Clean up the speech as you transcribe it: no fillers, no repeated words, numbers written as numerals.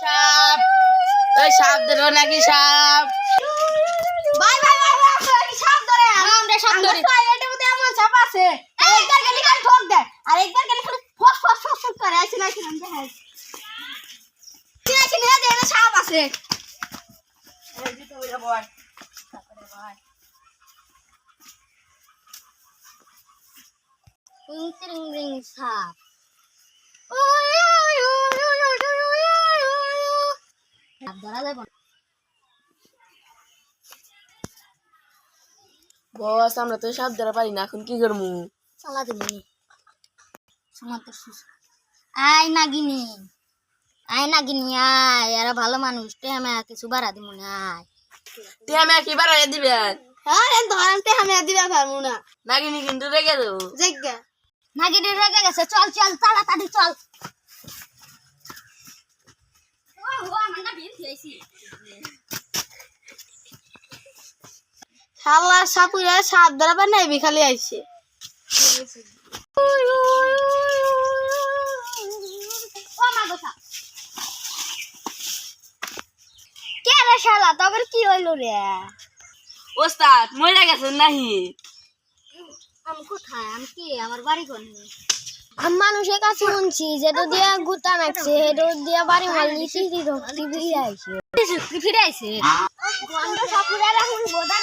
সাপ ওই সাপ ধরো নাকি সাপ ভাই ভাই ভাই ভাই সাপ ধরে আমরা সাপ ধরি টয়লেটের মধ্যে এমন সাপ আছে একবার গেলে খালি ঠোক দেয় আর একবার গেলে খালি ফস ফস ফস ফস করে আইছে না আমি দেখাই কি আছে না দেখে সাপ আছে এই যে তো ওই বয় তারপরে ভাই রিং রিং সাপ সাপ ধরা যায় বস আমরা তো সাপ ধরা পারি না এখন কি করবো চালা দিবি সমান্তর আয় নাগিনি আয় এরা ভালো মানুষ আমি কিছু বাড়া দিব না আয় তুই আমি কি বাড়াই দিবেন হ্যাঁ ধরেন আমি দিবা পারবো না নাগিনি কিন্তু রেখে দেবো জায়গা নাগিনি রেগে গেছে চল চল তাড়াতাড়ি চল শালা সাপুরা সাপ ধরাবার নাই বিখালি আইছে কে রে শালা তবে কি হইলো রে ওস্তাদ মরে গেছেন নাহি আমি কোথায় আমি কি আমার বাড়ি কোনে আমি মানুষের কাছে শুনছি যেটা দিয়ে গুতা নাকছে এটা দিয়ে বাড়ি মারলি ফিরে আইছে গন্ধ সাপুরা এখন বোধা